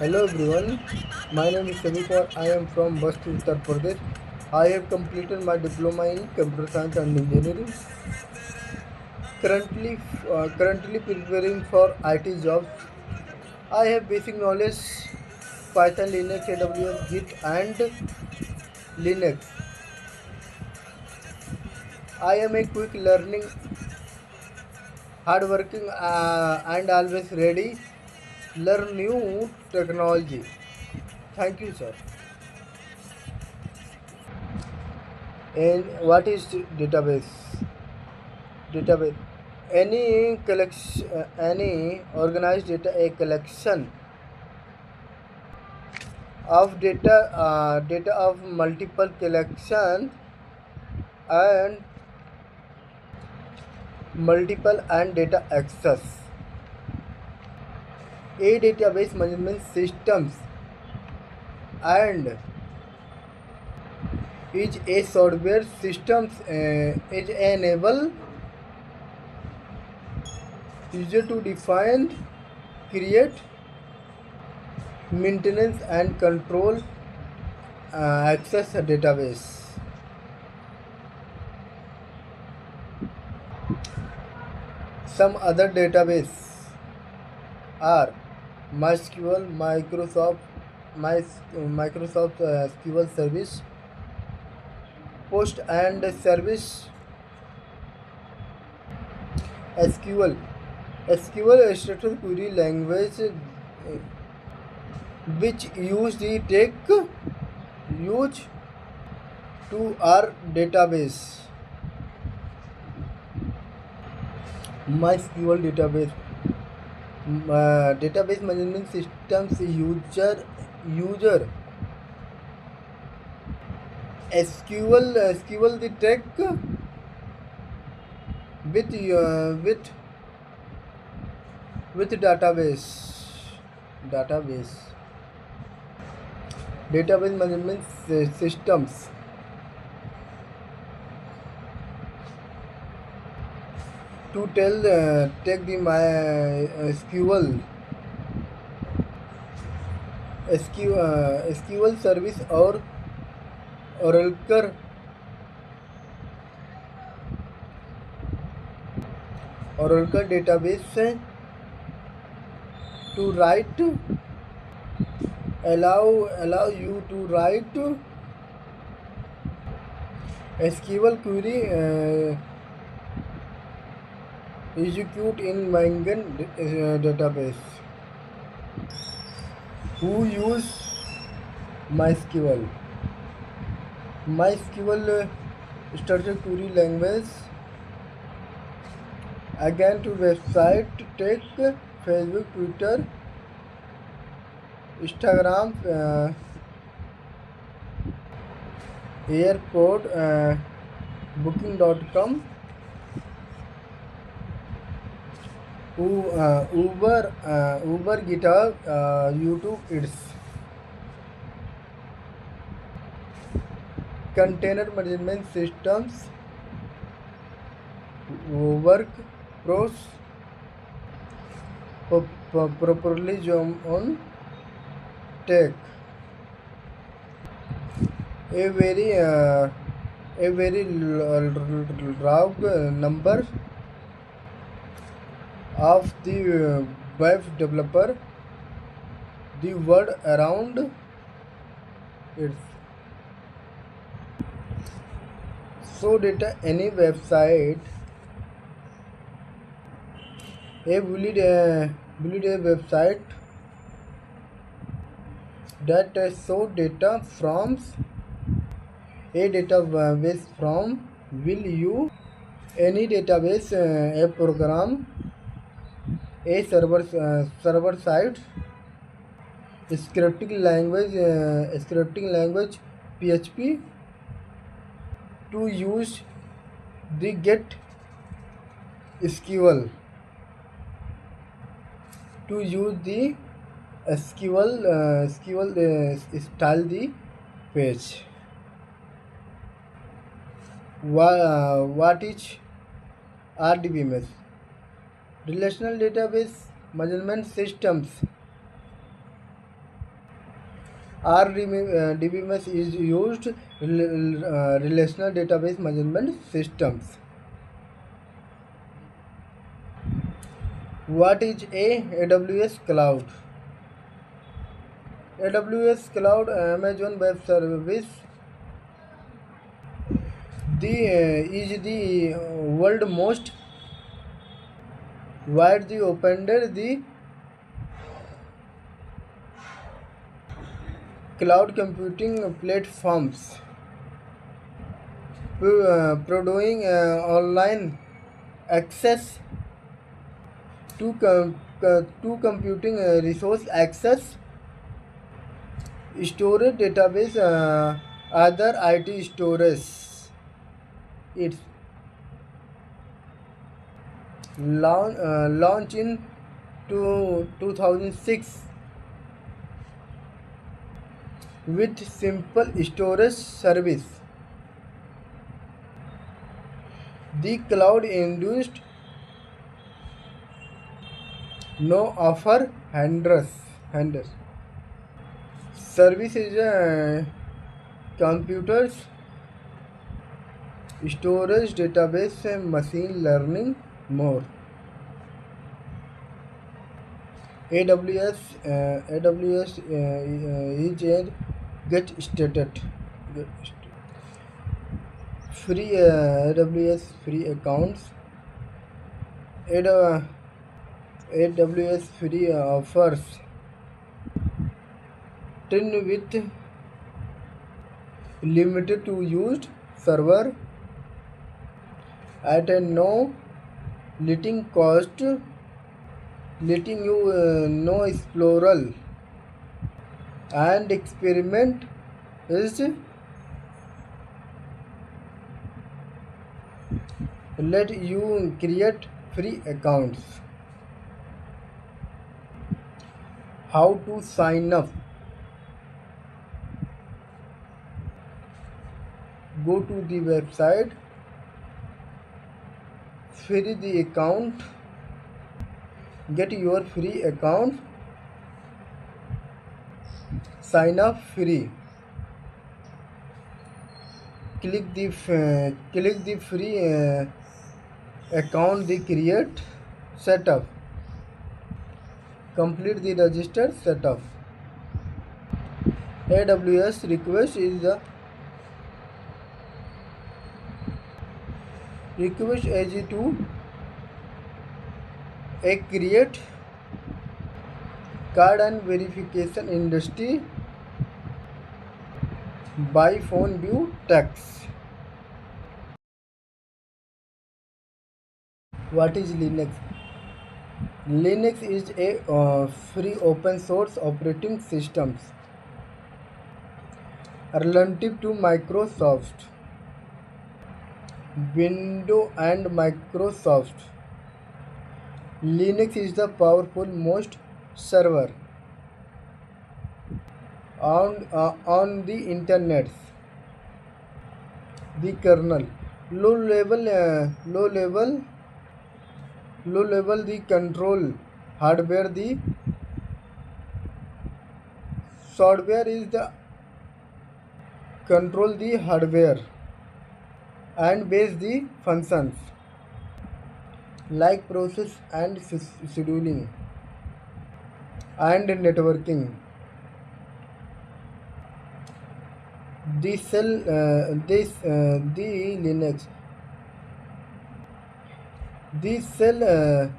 Hello everyone, my name is Savikumar. I am from Basti, Uttar Pradesh. I have completed my diploma in computer science and engineering. Currently preparing for IT jobs. I have basic knowledge Python, Linux, AWS, Git, and Linux. I am a quick learning, hardworking, and always ready. Learn new technology. Thank you, sir. And what is database? Database. Any organized data, a collection of data of multiple collections and data access. A database management systems and is a software systems is enable user to define, create, maintenance and control access a database. Some other database are MySQL, Microsoft SQL Service, Post and Service SQL. SQL is structured query language which use the tech use to our database. MySQL database. Database management systems user SQL the tech with database database management systems to tell take the my SQL service or Oracle database to write allow you to write SQL query execute in Mangan database. Who use MySQL? MySQL structured query language again to website take Facebook, Twitter, Instagram, airport, booking.com, Uber, GitHub, YouTube. It's container management systems, work pros properly on tech. A very round number of the web developer the word around it. So data any website build a website that show data from a database from will you any database a program a server side scripting language PHP to use the get SQL to use the SQL style the page. What is RDBMS? Relational database management systems RDBMS is used relational database management systems. What is a AWS cloud? AWS cloud, Amazon Web Service, is the world most widely opened the cloud computing platforms, providing online access to computing resource access, storage database, other IT storage. Its launch in 2006 with simple storage service. The cloud induced no offer handers. Service is computers, storage, database, and machine learning more. AWS is a get started. Free AWS free accounts. AWS free offers 10 with limited to used server at a no letting cost, letting you know exploral and experiment is let you create free accounts. How to sign up? Go to the website, fill the account, get your free account, sign up free. Click the free account, the create setup. Complete the register setup. AWS request is the request AG to a create card and verification industry by phone view text. What is Linux? Linux is a free open source operating system relative to Microsoft, Windows and Microsoft. Linux is the powerful most server on the internet. The kernel, low level the control hardware. The software is the control the hardware and base the functions like process and scheduling and networking. The Linux. A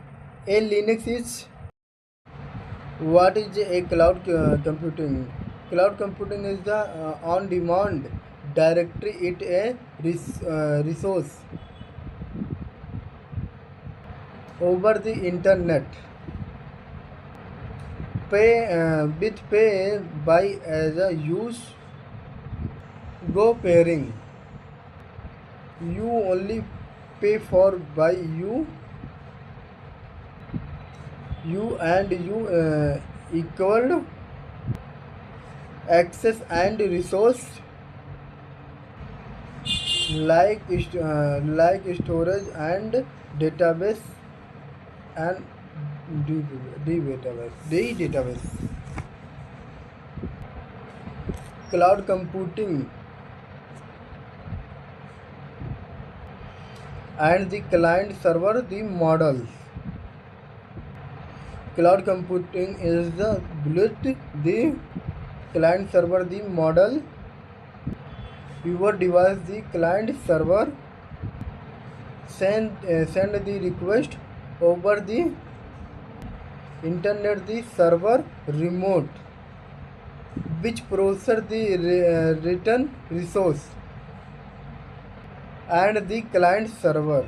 Linux is what is a cloud computing? Cloud computing is the on-demand directory. It a resource over the internet. Pay by as a use go pairing. You only pay for by you and you equal access and resource like storage and database and the database. cloud computing and the client server the models. Cloud computing is the built the client server the model. Your device the client server send the request over the internet the server remote which process the return resource and the client server